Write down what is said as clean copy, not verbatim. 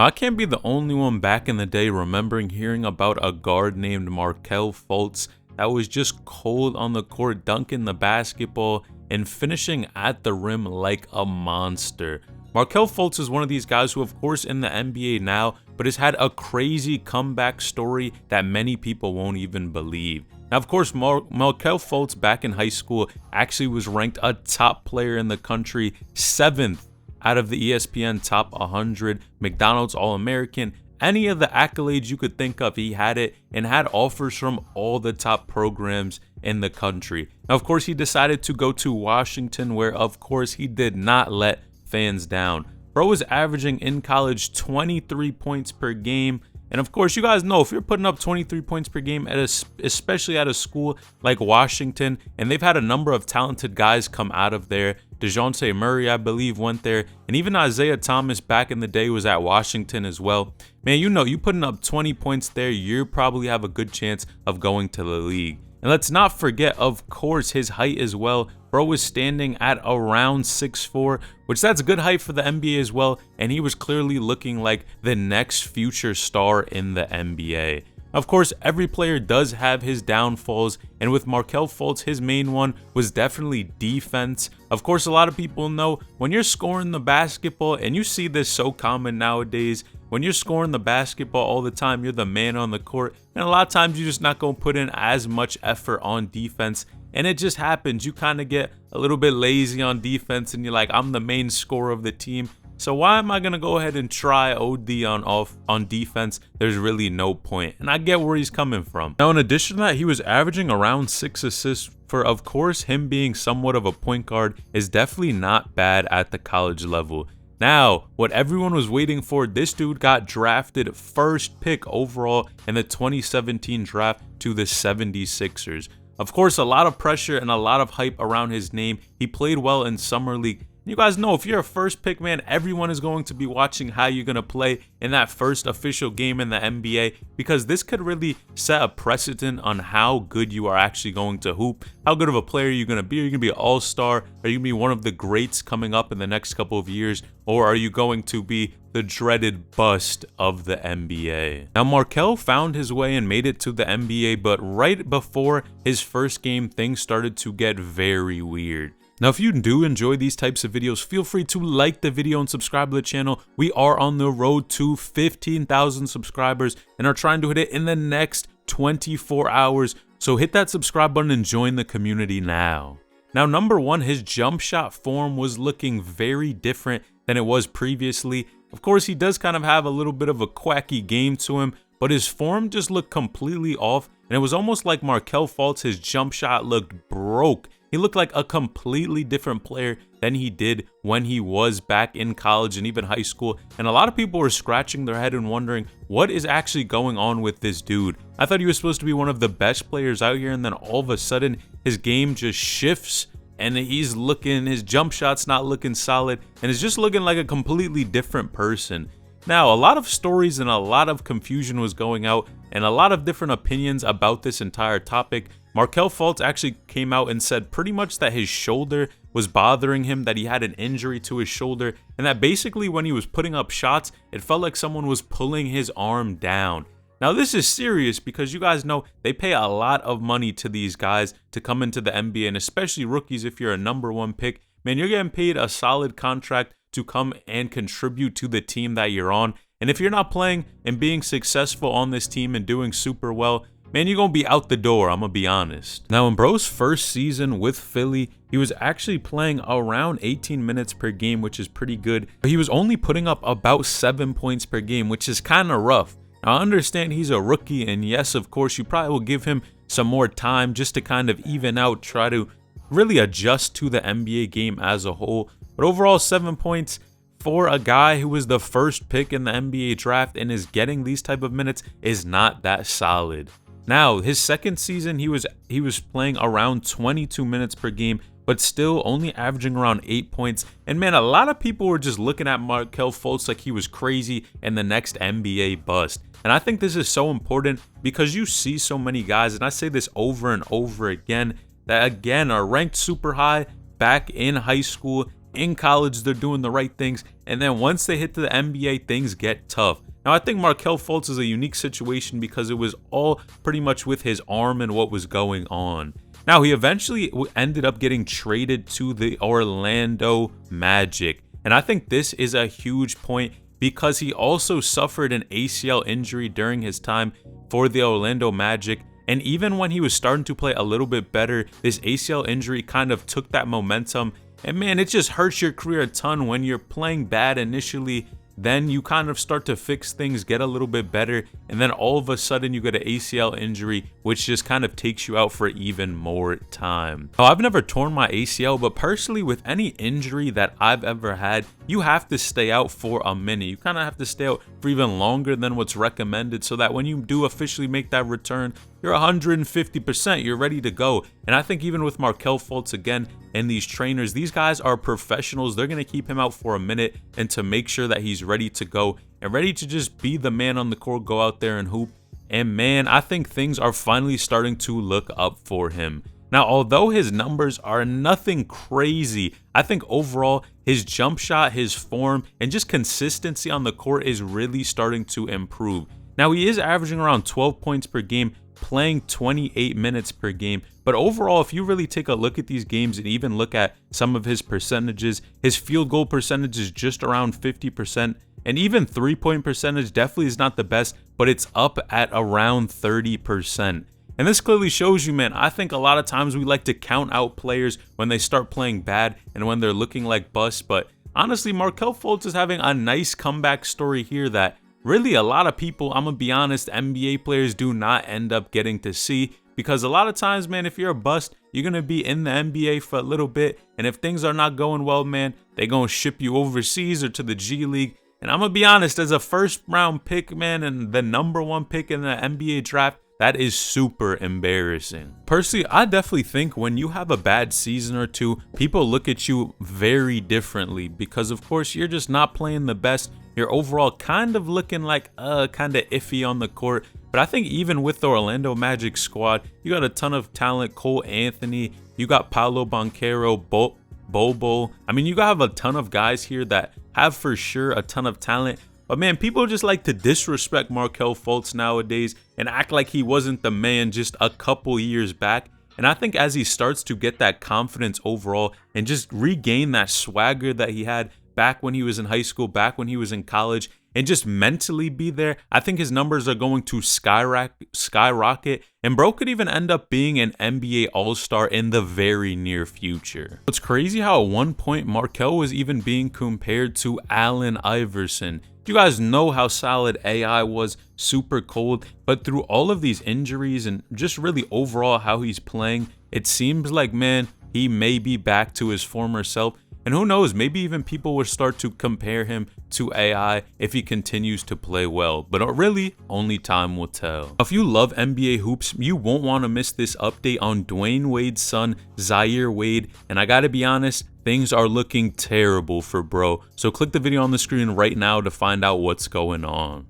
I can't be the only one back in the day remembering hearing about a guard named Markelle Fultz that was just cold on the court, dunking the basketball and finishing at the rim like a monster. Markelle Fultz is one of these guys who, of course, in the NBA now, but has had a crazy comeback story that many people won't even believe. Now, of course, Markelle Fultz back in high school actually was ranked a top player in the country, 7th out of the ESPN Top 100, McDonald's All-American, any of the accolades you could think of, he had it, and had offers from all the top programs in the country. Now, of course, he decided to go to Washington, where, of course, he did not let fans down. Bro was averaging in college 23 points per game. And of course, you guys know if you're putting up 23 points per game, especially at a school like Washington, and they've had a number of talented guys come out of there. DeJounte Murray, I believe, went there. And even Isaiah Thomas back in the day was at Washington as well. Man, you know, you putting up 20 points there, you probably have a good chance of going to the league. And let's not forget, of course, his height as well. Bro was standing at around 6'4", which that's good height for the NBA as well, and he was clearly looking like the next future star in the NBA. Of course, every player does have his downfalls, and with Markelle Fultz, his main one was definitely defense. Of course, a lot of people know when you're scoring the basketball, and you see this so common nowadays, when you're scoring the basketball all the time, you're the man on the court, and a lot of times you're just not going to put in as much effort on defense. And it just happens. You kind of get a little bit lazy on defense and you're like, I'm the main scorer of the team, so why am I going to go ahead and try OD on defense? There's really no point. And I get where he's coming from. Now, in addition to that, he was averaging around 6 assists for, of course, him being somewhat of a point guard is definitely not bad at the college level. Now, what everyone was waiting for, this dude got drafted first pick overall in the 2017 draft to the 76ers. Of course, a lot of pressure and a lot of hype around his name. He played well in Summer League. You guys know if you're a first pick, man, everyone is going to be watching how you're going to play in that first official game in the NBA, because this could really set a precedent on how good you are actually going to hoop, how good of a player you're going to be. Are you going to be an all-star? Are you going to be one of the greats coming up in the next couple of years? Or are you going to be the dreaded bust of the NBA? Now, Markelle found his way and made it to the NBA, but right before his first game, things started to get very weird. Now, if you do enjoy these types of videos, feel free to like the video and subscribe to the channel. We are on the road to 15,000 subscribers and are trying to hit it in the next 24 hours. So hit that subscribe button and join the community now. Now, number one, his jump shot form was looking very different than it was previously. Of course, he does kind of have a little bit of a quacky game to him, but his form just looked completely off. And it was almost like Markelle Fultz, his jump shot looked broke. He looked like a completely different player than he did when he was back in college and even high school. And a lot of people were scratching their head and wondering what is actually going on with this dude. I thought he was supposed to be one of the best players out here, and then all of a sudden his game just shifts and his jump shot's not looking solid, and it's just looking like a completely different person. Now, a lot of stories and a lot of confusion was going out, and a lot of different opinions about this entire topic. Markelle Fultz actually came out and said pretty much that his shoulder was bothering him, that he had an injury to his shoulder, and that basically when he was putting up shots, it felt like someone was pulling his arm down. Now, this is serious because you guys know they pay a lot of money to these guys to come into the NBA, and especially rookies. If you're a number one pick, man, you're getting paid a solid contract to come and contribute to the team that you're on. And if you're not playing and being successful on this team and doing super well, man, you're going to be out the door, I'm going to be honest. Now, in bro's first season with Philly, he was actually playing around 18 minutes per game, which is pretty good. But he was only putting up about 7 points per game, which is kind of rough. Now, I understand he's a rookie, and yes, of course, you probably will give him some more time just to kind of even out, try to really adjust to the NBA game as a whole. But overall, 7 points for a guy who was the first pick in the NBA draft and is getting these type of minutes is not that solid. Now, his second season, he was playing around 22 minutes per game, but still only averaging around 8 points. And man, a lot of people were just looking at Markelle Fultz like he was crazy and the next NBA bust. And I think this is so important because you see so many guys, and I say this over and over again, that again are ranked super high back in high school in college, they're doing the right things. And then once they hit to the NBA, things get tough. Now, I think Markelle Fultz is a unique situation because it was all pretty much with his arm and what was going on. Now, he eventually ended up getting traded to the Orlando Magic. And I think this is a huge point because he also suffered an ACL injury during his time for the Orlando Magic. And even when he was starting to play a little bit better, this ACL injury kind of took that momentum. And man, it just hurts your career a ton when you're playing bad initially. Then you kind of start to fix things, get a little bit better, and then all of a sudden you get an ACL injury, which just kind of takes you out for even more time. Now, I've never torn my ACL, but personally, with any injury that I've ever had, you have to stay out for a minute. You kind of have to stay out for even longer than what's recommended so that when you do officially make that return, you're 150%, you're ready to go. And I think even with Markelle Fultz again and these trainers, these guys are professionals. They're going to keep him out for a minute and to make sure that he's ready to go and ready to just be the man on the court, go out there and hoop. And man, I think things are finally starting to look up for him. Now, although his numbers are nothing crazy, I think overall his jump shot, his form, and just consistency on the court is really starting to improve. Now, he is averaging around 12 points per game, playing 28 minutes per game. But overall, if you really take a look at these games and even look at some of his percentages, his field goal percentage is just around 50%. And even 3-point percentage definitely is not the best, but it's up at around 30%. And this clearly shows you, man, I think a lot of times we like to count out players when they start playing bad and when they're looking like busts. But honestly, Markelle Fultz is having a nice comeback story here that really a lot of people, I'm going to be honest, NBA players do not end up getting to see. Because a lot of times, man, if you're a bust, you're going to be in the NBA for a little bit. And if things are not going well, man, they're going to ship you overseas or to the G League. And I'm going to be honest, as a first round pick, man, and the #1 pick in the NBA draft, that is super embarrassing. Personally, I definitely think when you have a bad season or two, people look at you very differently because, of course, you're just not playing the best. You're overall kind of looking like kind of iffy on the court. But I think even with the Orlando Magic squad, you got a ton of talent. Cole Anthony, you got Paolo Banchero, Bobo. I mean, you have a ton of guys here that have for sure a ton of talent. But man, people just like to disrespect Markelle Fultz nowadays and act like he wasn't the man just a couple years back. And I think as he starts to get that confidence overall and just regain that swagger that he had back when he was in high school, back when he was in college, and just mentally be there, I think his numbers are going to skyrocket, and bro could even end up being an NBA All-Star in the very near future. It's crazy how at one point Markelle was even being compared to Allen Iverson. You guys know how solid AI was, super cold, but through all of these injuries and just really overall how he's playing, it seems like, man, he may be back to his former self. And who knows, maybe even people will start to compare him to AI if he continues to play well. But really, only time will tell. If you love NBA hoops, you won't want to miss this update on Dwayne Wade's son, Zaire Wade. And I gotta be honest, things are looking terrible for bro. So click the video on the screen right now to find out what's going on.